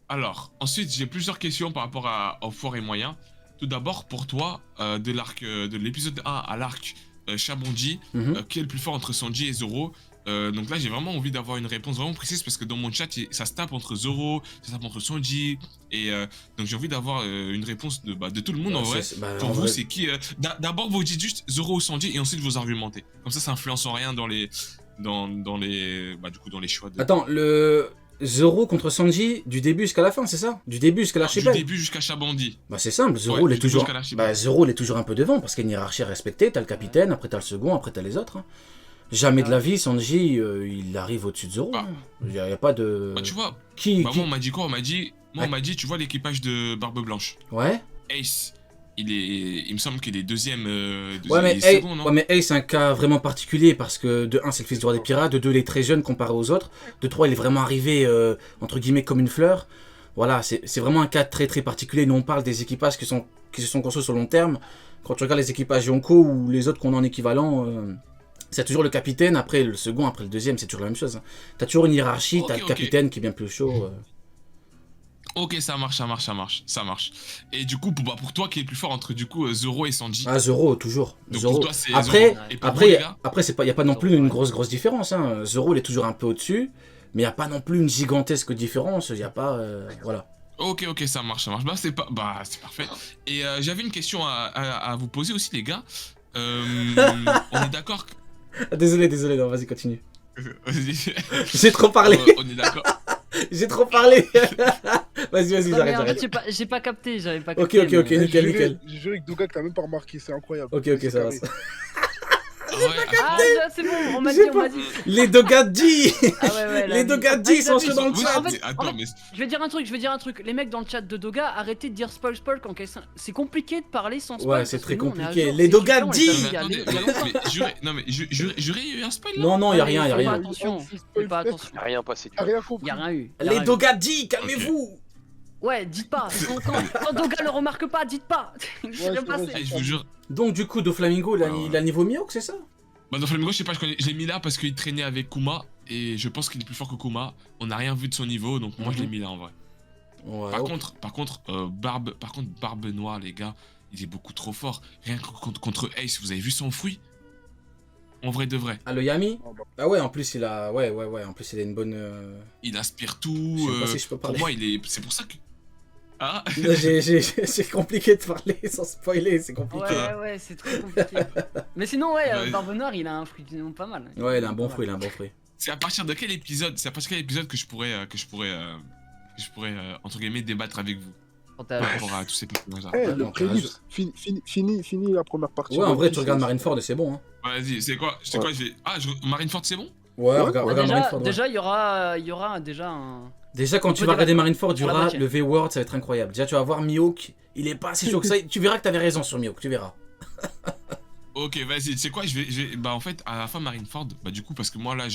Alors, ensuite, j'ai plusieurs questions par rapport au fort et moyen. Tout d'abord, pour toi, de l'épisode 1 à l'arc Shabondi, Mhm. qui est le plus fort entre Sanji et Zoro? Donc là, j'ai vraiment envie d'avoir une réponse vraiment précise parce que dans mon chat, ça se tape entre Zoro, ça se tape entre Sanji. Et donc, j'ai envie d'avoir une réponse de tout le monde en vrai. Bah, Pour en vous, vrai... c'est qui d'abord, vous dites juste Zoro ou Sanji et ensuite vous argumentez. Comme ça influence en rien dans les, du coup, dans les choix de. Attends, le Zoro contre Sanji, du début jusqu'à la fin, c'est ça? Du début jusqu'à Non, du l'archipel? début jusqu'à Shabondi. Bah c'est simple, Ouais, Zoro il est du début toujours... jusqu'à l'archipel. Bah Zoro il est toujours un peu devant, parce qu'il y a une hiérarchie à respecter, t'as le capitaine, après t'as le second, après t'as les autres. Hein. Jamais Ah de la ouais. vie, Sanji, il arrive au-dessus de Zoro. Bah, Hein. Y a pas de... bah, tu vois, Qui, bah moi qui... on m'a dit quoi? On m'a dit, tu vois l'équipage de Barbe Blanche. Ouais. Ace, il me semble qu'il est deuxième, Ouais mais, second, non? ouais, mais Ace c'est un cas vraiment particulier, parce que de un c'est le fils du roi des pirates, de deux il est très jeune comparé aux autres, de trois il est vraiment arrivé, entre guillemets, comme une fleur. Voilà, c'est vraiment un cas très très particulier. Nous on parle des équipages qui se sont construits sur le long terme. Quand tu regardes les équipages Yonko ou les autres qu'on a en équivalent, c'est toujours le capitaine, après le second, après le deuxième, c'est toujours la même chose. Hein. T'as toujours une hiérarchie, Ok, t'as le ok. capitaine qui est bien plus chaud. Ok, ça marche. Et du coup, pour toi, qui est le plus fort entre du coup Zoro et Sanji? Ah, Zoro, toujours. Donc Zoro. pour toi, c'est Après, Zoro. Et pour vous, les gars? après c'est pas, y a pas non plus une grosse différence. Hein. Zoro, il est toujours un peu au-dessus, mais il y a pas non plus une gigantesque différence. Il y a pas, voilà. Ok, ça marche. C'est parfait. Et j'avais une question à vous poser aussi, les gars. On est d'accord Désolé, non, vas-y, continue. Vas-y. J'ai trop parlé. On est d'accord. J'ai trop parlé. Vas-y, Non, mais en j'arrête. fait, j'ai pas capté, j'avais pas Ok, capté. ok, nickel. J'ai juré que Doga que t'as même pas remarqué, c'est incroyable. Ok, ça va. Ouais, Ah, c'est bon, on m'a J'ai dit. Les Dogadji. Ah ouais, Les Dogadji sont ceux dans le Oui, chat. en fait, attends, mais Je vais dire un truc. Les mecs dans le chat de Doga, arrêtez de dire spoil quand c'est compliqué de parler sans spoil. Ouais, c'est parce très que nous, on est à compliqué. jour, Les c'est Dogadji. chiant, les attendez, Dogadji. mais jurez, non mais jurez, il y a eu un spoil là? Non, y a Ouais, rien, fais pas rien. attention. Fais pas attention. Y a rien passé du T'as tout. rien compris. Y a rien eu. Les Dogadji, calmez-vous. Ouais, dites pas. Quand Doga le remarque pas, dites pas. Ouais, C'est rien c'est passé. bon. Eh, je vous jure. Donc du coup, Doflamingo, il a le niveau Mihawk, c'est ça? Bah dans Flamingo, je sais pas, je l'ai mis là parce qu'il traînait avec Kuma et je pense qu'il est plus fort que Kuma. On n'a rien vu de son niveau, donc moi je l'ai mis là en vrai. Ouais. Par contre, Barbe Noire, les gars, il est beaucoup trop fort. Rien que contre Ace, vous avez vu son fruit? En vrai de vrai. Ah, le Yami? Ah, bah. Ah ouais, en plus il a, ouais, en plus il a une bonne. Il aspire tout. Je sais pas si je peux Pour parler. moi, c'est pour ça que. Ah. C'est compliqué de parler sans spoiler, c'est compliqué. Ouais, c'est très compliqué. Mais sinon, ouais, Ouais. Barbe Noire, il a un fruit pas mal. Ouais, il a un bon Pas fruit, mal. C'est à partir de quel épisode que je pourrais entre guillemets débattre avec vous Quand par t'as- rapport à tous ces personnages-là. Eh, Ouais, le donc, prélips, fini la première partie. Ouais, en vrai, One tu Piece, regardes c'est- Marineford et c'est bon. Hein. Vas-y, c'est quoi? Je vais. Ah, Marineford, c'est bon? Ouais, Ouais, regarde ouais. Marineford. Ouais. Déjà, il y aura déjà un. Déjà, quand on tu peut vas regarder débattre Marineford, il y sur la aura moitié. le V-Word, ça va être incroyable. Déjà, tu vas voir Mihawk, il est pas assez chaud que ça. Tu verras que t'avais raison sur Mihawk, tu verras. Ok, vas-y, tu sais quoi, bah en fait, à la fin Marineford, bah du coup, parce que moi là,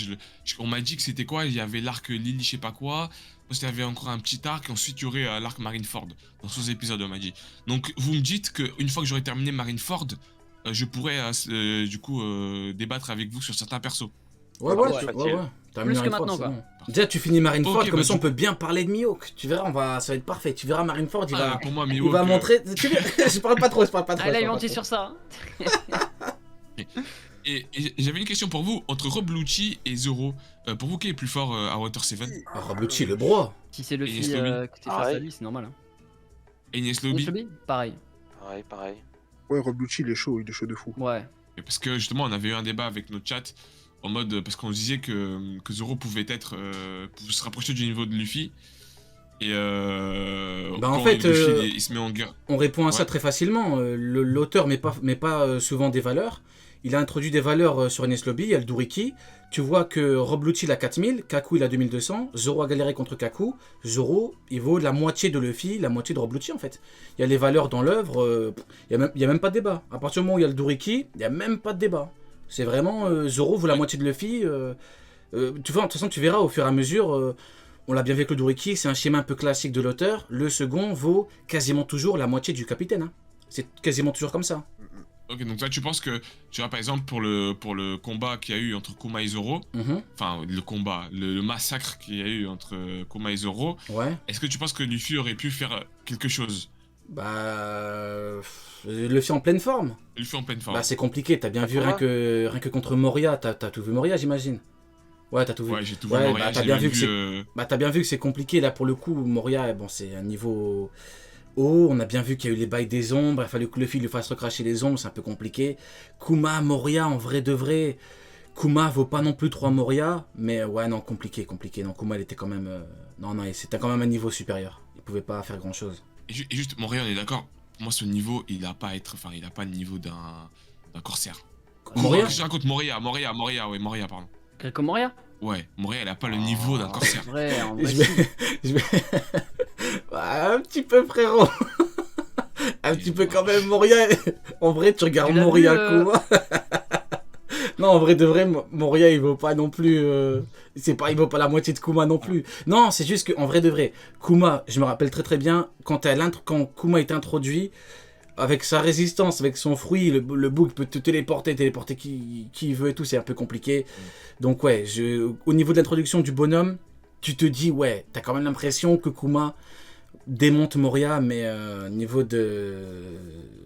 on m'a dit que c'était quoi, il y avait l'arc Lily, je sais pas quoi, ensuite il y avait encore un petit arc, et ensuite il y aurait l'arc Marineford, dans ce épisode, on m'a dit. Donc, vous me dites qu'une fois que j'aurai terminé Marineford, je pourrais, du coup, débattre avec vous sur certains persos. Ouais. T'as Plus mis que Marineford, maintenant, c'est quoi. bon. Déjà, tu finis Marineford, Ok, comme bah, ça, on peut bien parler de Mihawk. Tu verras, ça va être parfait. Tu verras Marineford, il va, Pour moi, il Mihawk, va montrer. Je parle pas trop. Ah, là, il mentit sur ça. Et j'avais une question pour vous, entre Rob Lucci et Zoro, pour vous, qui est plus fort à Water 7? Ah, Rablucci, le bro. Si c'est le Et fil Slobby. que t'es face à lui, c'est normal. Hein. Agnès Lobby? Slobby Pareil. Pareil. Ouais, Rob Lucci, il est chaud de fou. Ouais. Parce que justement, on avait eu un débat avec notre chat en mode parce qu'on disait que Zoro pouvait pouvait se rapprocher du niveau de Luffy. Et Bah, en quand fait, Luffy il se met en guerre. On répond à ça Ouais. très facilement. L'auteur met pas souvent des valeurs. Il a introduit des valeurs sur Enies Lobby, il y a le Duriki. Tu vois que Rob Lucci il a 4000, Kaku il a 2200, Zoro a galéré contre Kaku, Zoro il vaut la moitié de Luffy, la moitié de Rob Lucci en fait. Il y a les valeurs dans l'œuvre, il y a même pas de débat. À partir du moment où il y a le Duriki, il y a même pas de débat. C'est vraiment Zoro vaut la moitié de Luffy. Tu vois, de toute façon tu verras au fur et à mesure, on l'a bien vu avec le Duriki, c'est un schéma un peu classique de l'auteur. Le second vaut quasiment toujours la moitié du capitaine. Hein. C'est quasiment toujours comme ça. Ok, donc toi tu penses que, tu vois par exemple pour le combat qu'il y a eu entre Kuma et Zoro, Mhm. enfin le combat, le massacre qu'il y a eu entre Kuma et Zoro, Ouais. est-ce que tu penses que Luffy aurait pu faire quelque chose? Bah. Luffy en pleine forme. Luffy en pleine Bah, forme. c'est compliqué. T'as bien vu Combat. rien que contre Moria. T'as tout vu Moria, j'imagine. Ouais, t'as tout vu. Ouais, j'ai tout vu Ouais, Moria, bah, t'as j'ai bien même vu que vu... c'est. Bah, t'as bien vu que c'est compliqué là pour le coup. Moria, bon, c'est un niveau haut. On a bien vu qu'il y a eu les bails des ombres. Il a fallu que Luffy lui fasse recracher les ombres. C'est un peu compliqué. Kuma, Moria, en vrai de vrai. Kuma vaut pas non plus 3 Moria. Mais ouais, non, compliqué, compliqué. Non, Kuma, il était quand même. Non, non, c'était quand même un niveau supérieur. Il pouvait pas faire grand chose. Et juste, Moria, on est d'accord, pour moi ce niveau, il a pas le niveau d'un corsaire. Moria Je raconte Moria, Moria, pardon. Greco Moria. Ouais, Moria, il a pas le niveau d'un corsaire. Vrai, en vrai, Je vais. si. Je vais... Ouais, un petit peu, frérot. Un petit peu quand même, Moria. En vrai, tu regardes Tu l'as Moria, vu, Kuma. Non, en vrai de vrai, Moria, il vaut pas non plus. Il vaut pas la moitié de Kuma non plus. Non, c'est juste qu'en vrai de vrai, Kuma, je me rappelle très très bien, quand Kuma est introduit, avec sa résistance, avec son fruit, le bouc peut te téléporter qui il veut et tout, c'est un peu compliqué. Donc ouais, au niveau de l'introduction du bonhomme, tu te dis, ouais, t'as quand même l'impression que Kuma démonte Moria, mais niveau de...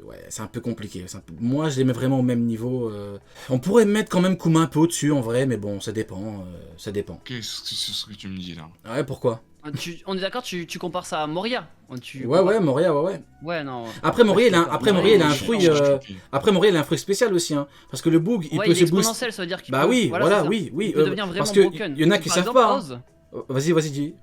Ouais, c'est un peu compliqué. Moi, je les mets vraiment au même niveau. On pourrait mettre quand même Kuma un peu au-dessus, en vrai, mais bon, ça dépend. Ça dépend. Qu'est-ce que c'est ce que tu me dis là? Ouais, pourquoi? On est d'accord, tu compares ça à Moria. Ouais, Moria, ouais. Ouais, non. Après, Moria, il a un Je suis fruit... choqué. Après, Moria, il a un fruit spécial aussi, hein. Parce que le bug, il Ouais, peut il est se booster... exponentiel, ça veut dire qu'il Bah peut... oui, voilà, c'est ça. oui. Il peut devenir vraiment parce que broken. y en a qui Par savent exemple, pas. Oz, Vas-y, dis.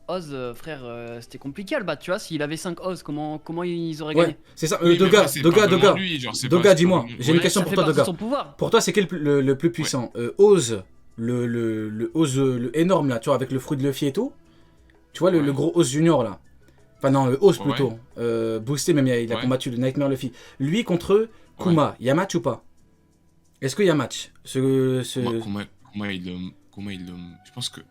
Oz, frère, c'était compliqué à le battre, tu vois. S'il avait 5 Oz, comment ils auraient Ouais, gagné? c'est ça. Oui, mais Doga, après, c'est pas vraiment lui, genre, c'est pas- Doga, c'est pas dis-moi. vraiment- J'ai une Ouais. question Ça pour fait toi, partie de Doga. son pouvoir. Pour toi, c'est quel le plus puissant Oz, le Oz le énorme là, tu vois, avec le fruit de Luffy et tout. Tu vois, le Ouais. gros Oz Junior là. Enfin, non, le Oz Ouais. plutôt. Boosté, même il a Ouais. combattu le Nightmare Luffy. Lui contre Kuma, y a match ou pas? Est-ce qu'il y a match Comment il le... Je pense que...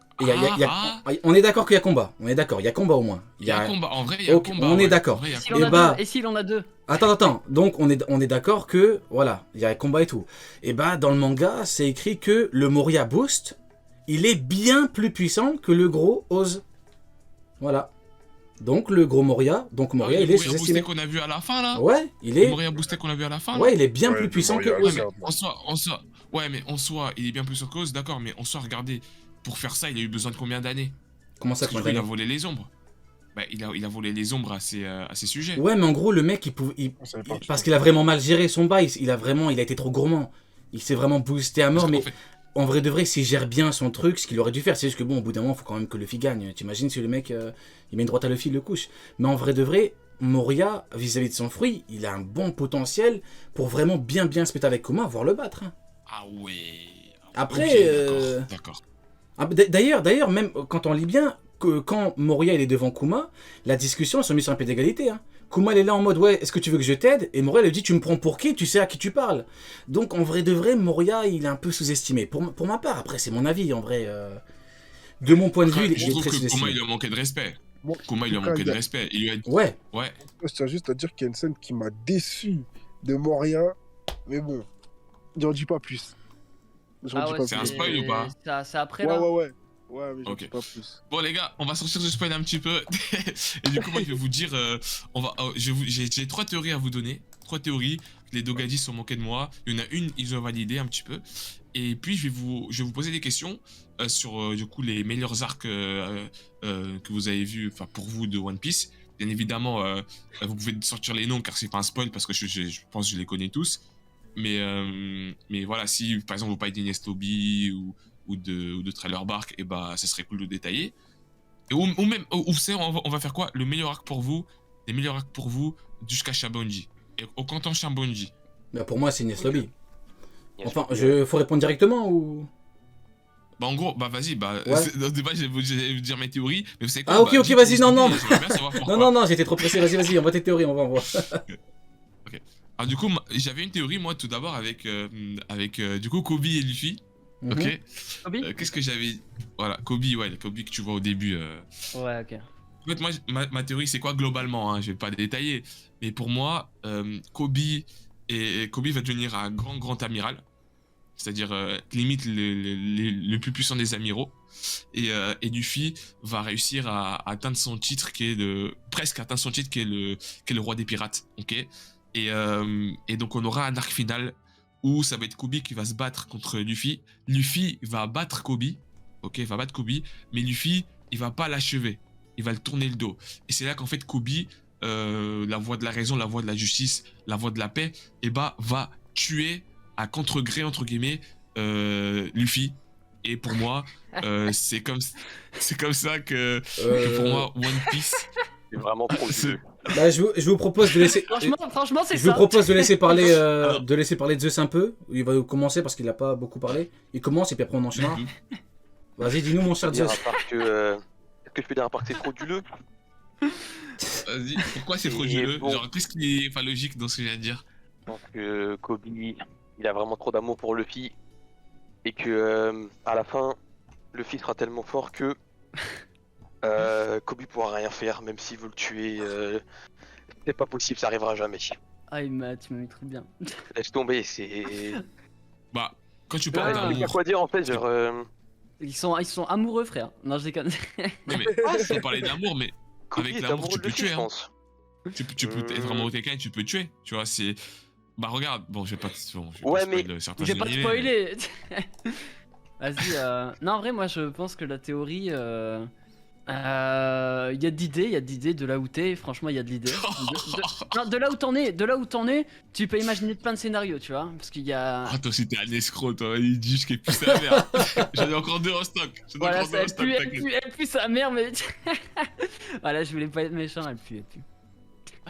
On est d'accord qu'il y a combat. On est d'accord, il y a combat au moins. Il y a un combat, en vrai, il y a un Ok, combat. on est ouais. d'accord. En vrai, il y a S'il un en Eh a bah- deux, et s'il en a deux? Attends. Donc on est d'accord que voilà, il y a un combat et tout. Et bah dans le manga, c'est écrit que le Moria Boost, il est bien plus puissant que le gros Oz. Voilà. Donc le gros Moria, il est Moria boosté sous-estimé. qu'on a vu à la fin, là. Ouais, il Le est Moria boosté qu'on a vu à la fin, là. ouais, il est bien Ouais, plus le puissant que Moria, Oz. Ouais, mais regarde. en soi, ouais, mais en soi, il est bien plus sur cause, d'accord, mais en soi, regardez, pour faire ça, il a eu besoin de combien d'années? Comment ça Parce que comment du coup, il a d'années volé les ombres. Bah, il a volé les ombres à ses sujets. Ouais, mais en gros le mec Ça fait partie parce de- qu'il a vraiment mal géré son bail, il a été trop gourmand. Il s'est vraiment boosté à mort Parce qu'en mais fait, en vrai de vrai, s'il gère bien son truc, ce qu'il aurait dû faire, c'est juste que bon, au bout d'un moment, il faut quand même que Luffy gagne. T'imagines si le mec, il met une droite à Luffy, il le couche. Mais en vrai de vrai, Moria, vis-à-vis de son fruit, il a un bon potentiel pour vraiment bien se péter avec Kuma, voire le battre. Hein. ah ouais. Après, Ok, d'accord. D'ailleurs, même quand on lit bien, que quand Moria il est devant Kuma, la discussion, ils sont mis sur un pied d'égalité. Hein. Kuma il est là en mode ouais, est-ce que tu veux que je t'aide? Et Moria lui dit tu me prends pour qui? Tu sais à qui tu parles. Donc en vrai de vrai, Moria il est un peu sous-estimé. Pour ma part, après c'est mon avis en vrai. De mon point de vue, il Je est trouve très que Kuma, sous-estimé. il lui a manqué de respect. Moi, Kuma, il lui a en tout cas, manqué il de y a- respect. Il lui a dit, Ouais, ouais. je tiens juste à dire qu'il y a une scène qui m'a déçu de Moria. Mais bon, j'en dis pas plus. J'en Ah dis ouais, pas c'est un plus. spoil ou pas? C'est après, là. Ouais. Ouais, mais j'en Ok. dis pas plus. Bon les gars, on va sortir du spoil un petit peu. Et du coup, moi je vais vous dire, j'ai 3 théories à vous donner. 3 théories. Les Dogadis sont moqués de moi. Il y en a une, ils ont validé un petit peu. Et puis je vais vous poser des questions sur du coup les meilleurs arcs que vous avez vus, enfin pour vous de One Piece. Bien évidemment, vous pouvez sortir les noms car c'est pas un spoil parce que je pense que je les connais tous. Mais voilà, si par exemple vous parlez d'Ines Lobby ou de Trailer Bark, et bah ça serait cool de détailler. Et ou même, ou c'est, on va faire quoi? Le meilleur arc pour vous, les meilleurs arcs pour vous jusqu'à Shabonji. Et au canton Shabonji. bah, pour moi c'est Ines Lobby. Enfin, faut répondre directement ou... Bah en gros, bah vas-y, bah Ouais. au début je vais vous dire mes théories, mais vous savez quoi? Ah, ok, bah, ok, dites vas-y, Ines non, Lobby, non. j'aimerais bien savoir pourquoi. Non, j'étais trop pressé, vas-y, envoie tes théories, on va voir. Alors du coup, j'avais une théorie moi tout d'abord avec du coup Kobe et Luffy. Mhm. Ok. Kobe? Qu'est-ce que j'avais... Voilà, Kobe, ouais, le Kobe que tu vois au début. Ouais, ok. En fait, moi, ma théorie, c'est quoi globalement, hein, je vais pas détailler. Mais pour moi, Kobe, et Kobe va devenir un grand amiral, c'est-à-dire limite le plus puissant des amiraux. Et Luffy va réussir à atteindre son titre presque atteindre son titre qui est le roi des pirates, ok. Et donc on aura un arc final où ça va être Kobe qui va se battre contre Luffy. Luffy va battre Kobe, ok, va battre Kobe, mais Luffy il va pas l'achever, il va le tourner le dos. Et c'est là qu'en fait Kobe, la voix de la raison, la voix de la justice, la voix de la paix, et va tuer à contre-gré entre guillemets Luffy. Et pour moi, c'est comme ça que pour moi One Piece. C'est vraiment trop vieux. Bah, je vous propose de laisser. Franchement, c'est ça. Je vous propose de laisser parler, Zeus un peu. Il va commencer parce qu'il a pas beaucoup parlé. Il commence et puis après on enchaînera. Vas-y, dis-nous mon cher Zeus. Est-ce que je peux dire à part que c'est frauduleux? Vas-y, pourquoi c'est trop Et dur? bon. Genre, qu'est-ce qui est pas logique dans ce que je viens de dire? Donc Kobe, il a vraiment trop d'amour pour Luffy. Et que à la fin, Luffy sera tellement fort que Kobe pourra rien faire, même s'il veut le tuer. C'est pas possible, ça arrivera jamais. Ah, tu m'as mis très bien. Laisse tomber, c'est. Bah, quand tu parles Il y a d'amour. quoi dire en fait, genre. Ils sont amoureux, frère. Non, je déconne. Ouais, mais faut parler d'amour, mais Kobe avec est l'amour, amoureux tu de peux Luffy, tuer, je hein. pense. tu peux être vraiment quelqu'un, tu peux tuer. Tu vois, c'est. Bah, regarde, bon, je vais pas Ouais, mais spoiler certains J'ai pas animés, spoilé. Vas-y. Non, en vrai, moi, je pense que la théorie. Il y a d'idées de là où t'es, franchement il y a de l'idée. Non, de là où t'en es, tu peux imaginer plein de scénarios, tu vois, parce qu'il y a... Ah, toi aussi t'es un escroc, toi, il dit je plus sa mère. J'en ai encore deux en stock. Voilà, elle pue sa mère, mais... Voilà, je voulais pas être méchant, elle pue.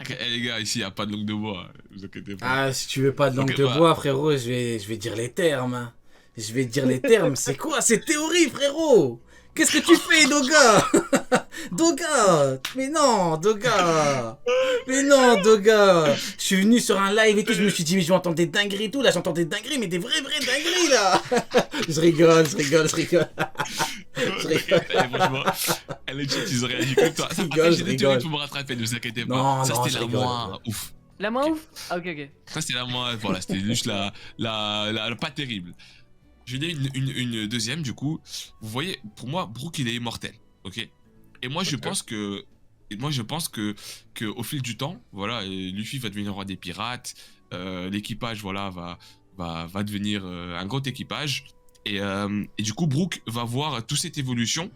Eh les gars, ici y a pas de langue de bois, vous inquiétez pas. Ah, si tu veux pas de langue Ok, de bah. bois, frérot, je vais dire les termes. Hein. Je vais dire les termes. C'est quoi ces théories, frérot? Qu'est-ce que tu fais, Doga? Doga! Mais non, Doga! Mais non, Doga! Je suis venu sur un live et tout, je me suis dit, mais je vais entendre des dingueries et tout. Là, j'entends des dingueries, mais des vraies dingueries, là! Je rigole. Franchement, elle est ils ont réagi comme toi. Je rigole, J'ai des théories pour me rattraper, ne vous inquiétez pas. Non, ça non, c'était je la rigole. moins ouf. La moins ouf? Ah, ok. Ça c'était la moins, voilà, c'était juste la pas terrible. Je vais donner une deuxième du coup. Vous voyez, pour moi, Brook il est immortel, ok. Et moi je pense que au fil du temps, voilà, Luffy va devenir roi des pirates. L'équipage, voilà, va devenir un gros équipage. Et du coup, Brook va voir toute cette évolution.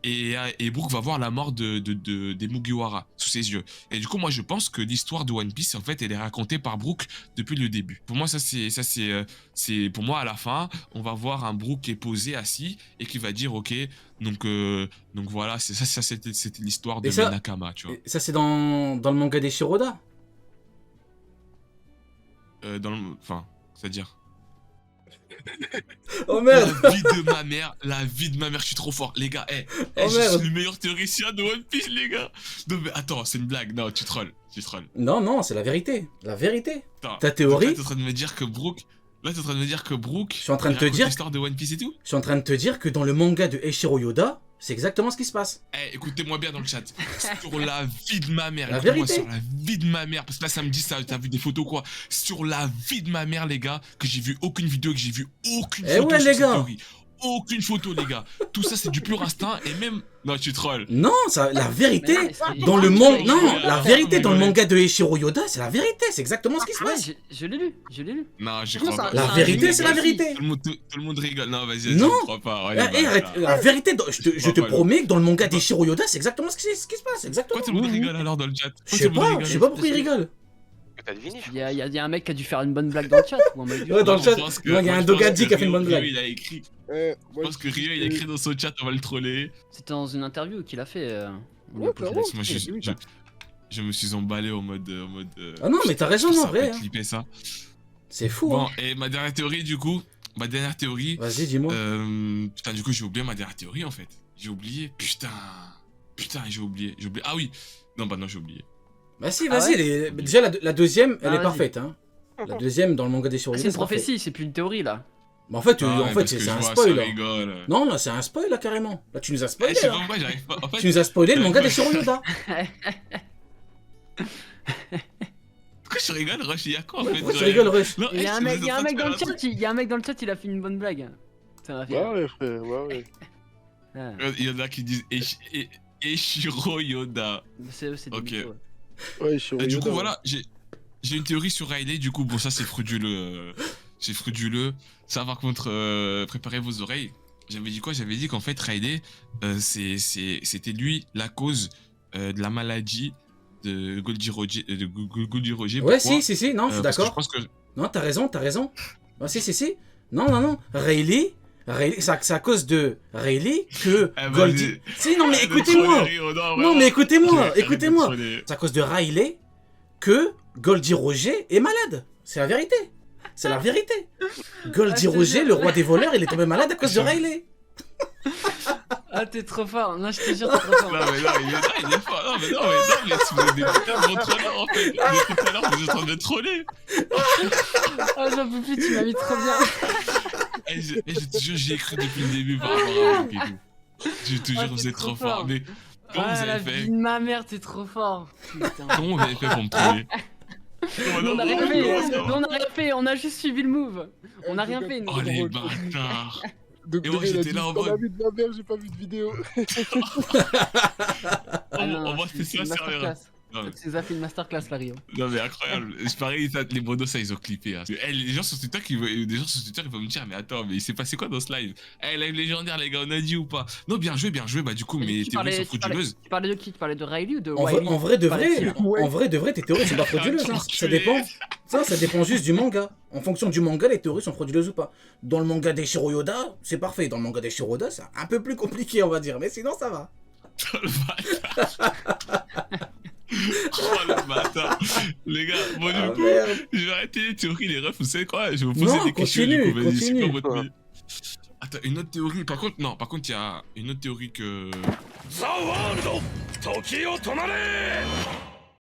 Et Brook va voir la mort des Mugiwara sous ses yeux. Et du coup, moi, je pense que l'histoire de One Piece, en fait, elle est racontée par Brook depuis le début. Pour moi, c'est pour moi, à la fin, on va voir un Brook qui est posé, assis, et qui va dire, ok, donc voilà, c'était l'histoire de Et ça- Nakama, tu vois. Ça, c'est dans le manga des Shiroda? Enfin, c'est-à-dire. Oh merde! La vie de ma mère, je suis trop fort, les gars. Oh, je merde. suis le meilleur théoricien de One Piece, les gars. Non mais attends, c'est une blague. Non, tu trolls. Non, c'est la vérité. La vérité. Attends, Ta théorie? donc là, t'es en train de me dire que Brook. Je suis en train de te dire- l'histoire de One Piece et tout. Je suis en train de te dire que dans le manga de Eiichiro Yoda, c'est exactement ce qui se passe. Écoutez-moi bien dans le chat. Sur la vie de ma mère. La écoutez-moi, vérité. sur la vie de ma mère. Parce que là, ça me dit ça. T'as vu des photos quoi? Sur la vie de ma mère, les gars. Que j'ai vu aucune vidéo, que j'ai vu aucune Eh photo. ouais, sur les cette gars. théorie. Aucune photo, les gars. Tout ça, c'est du pur instinct. Et même. Non, tu trolls. Non, ça, la vérité, Mais non, dans le c'est- monde, c'est- non, c'est- la vérité dans le manga de Eiichiro Yoda, c'est la vérité, c'est exactement ce qui se Ah ouais, passe. je l'ai lu. Non, j'y Non, crois ça- pas. La c'est un vérité, génie c'est la aussi. vérité. Tout le monde rigole. Non, vas-y, Non. je crois pas. Ouais, Arrête, la vérité, je te pas, promets que dans le manga d'Eiichiro Yoda, c'est exactement ce qui se passe, exactement. Pourquoi tout le monde rigole alors dans le chat? Je sais pas pourquoi il rigole. T'as deviné, je Il y a un mec qui a dû faire une bonne blague dans le chat. Ou en mode- Ouais, dans le chat, Non, il y a un Dogadji qui a fait une bonne blague. Il a écrit. Eh, Je pense que Rio, il a écrit dans son chat, on va le troller. C'était dans une interview qu'il a fait. On lui Ouais, a posé la clairement. question. Moi, je me suis emballé en mode. Ah non, mais t'as raison, ça en vrai. fait hein. clipper ça. C'est fou. Bon, Hein. et ma dernière théorie, du coup. Vas-y, dis-moi. Putain, du coup, j'ai oublié ma dernière théorie en fait. J'ai oublié. Putain, j'ai oublié. Ah oui. Non, bah non, j'ai oublié. Bah si, Ah vas-y, déjà la deuxième, elle Ah, est vas-y. parfaite. Hein. La deuxième dans le manga d'Eiichiro Ah, Yoda, c'est une c'est parfait. prophétie, c'est plus une théorie là. Mais en fait, Ah ouais, parce c'est que je un vois, spoil. ça Là. rigole. Non, là, c'est un spoil, là, carrément. Là, tu nous as Je spoilé. sais là. pas pourquoi j'arrive pas. En Tu fait, nous as spoilé le manga Ouais. d'Eiichiro Yoda. pourquoi tu rigoles, Rush? Il y a quoi en fait? Pourquoi tu rigoles, Rush? Non, Il y a un je mec, vous il y a un ai mec dans le sorti chat, il y a un mec dans le chat, il a fait une bonne blague. Ça m'a fait. Ouais, ouais, frère, ouais, ouais. Ah, Il y en a qui disent Eshiro Yoda. c'est eux, c'est des Ok. mythos. Ouais, je suis Du coup, Yoda, voilà, j'ai une théorie sur Riley. Du coup, bon, ça c'est frauduleux. C'est frauduleux. Ça, par contre, préparez vos oreilles. J'avais dit quoi? J'avais dit qu'en fait, Riley, c'était lui la cause de la maladie de Goldie Roger. Goldie Roger. Ouais, Pourquoi si, non, je suis Parce que d'accord. je pense que. Non, t'as raison. Ah, si. Non. Rayleigh, c'est à cause de Rayleigh que Eh ben, Goldie. Si, non, mais Arrête de écoutez-moi. troller, Rio, Non, vraiment. mais écoutez-moi. Arrête de Écoutez-moi. troller. C'est à cause de Riley que Goldie Roger est malade. C'est la vérité. C'est la vérité. Goldie Ah, je te Roger, jure. le roi des voleurs, il est tombé malade à cause de Riley. Ah, t'es trop fort. Non, je te jure, t'es trop fort. Non, mais non, il est fort. Non, mais si vous êtes des putains de trollers, en fait. Depuis tout à l'heure, vous êtes en train de troller. Ah, j'en peux plus, tu m'as mis trop bien. Je te jure, j'y ai cru depuis le début par rapport à vous et tout. Je te Ah, jure, vous t'es êtes trop trop fort. fort. Mais comment Ah, vous la avez fait vie de ma mère, t'es trop fort. Putain. Comment vous avez fait pour me troller Nous, on a rien fait, nous, on a rien fait, on a juste suivi le move. On a rien fait, nous. Oh les bâtards. Donc, Et moi, il a j'étais dit, là en dans la mode- vie de ma mère, j'ai pas vu de vidéo. Ah non, On va c'est faire ça une sérieux. masterclass. Non, mais- Tu nous as fait une masterclass, Lario. Non mais incroyable, c'est pareil, les modos ça ils ont clippé. Hein. Les gens sur Twitter des gens sur Twitter ils vont me dire mais attends mais il s'est passé quoi dans ce live? Eh live légendaire les gars on a dit ou pas? Non bien joué bah du coup mes Tu théories sont parlais- frauduleuses. Tu parlais de qui? Tu parlais de Riley ou de En vrai, Wiley? en vrai de Tu parlais vrai, qui, là en vrai, tes théories sont pas frauduleuses. Hein. Ça dépend. Ça dépend juste du manga. En fonction du manga, les théories sont frauduleuses ou pas. Dans le manga d'Eshiro Yoda, c'est parfait. Dans le manga d'Eshiro Yoda, c'est un peu plus compliqué, on va dire. Mais sinon, ça va. Le bâtard. Oh le bâtard. Les gars, bon Ah, du coup, merde. je vais arrêter les théories les refs, vous savez quoi? Je vais vous poser Non, des questions continue, du coup, vas-y, c'est continue. quoi votre avis? Attends, une autre théorie, par contre il y a une autre théorie que...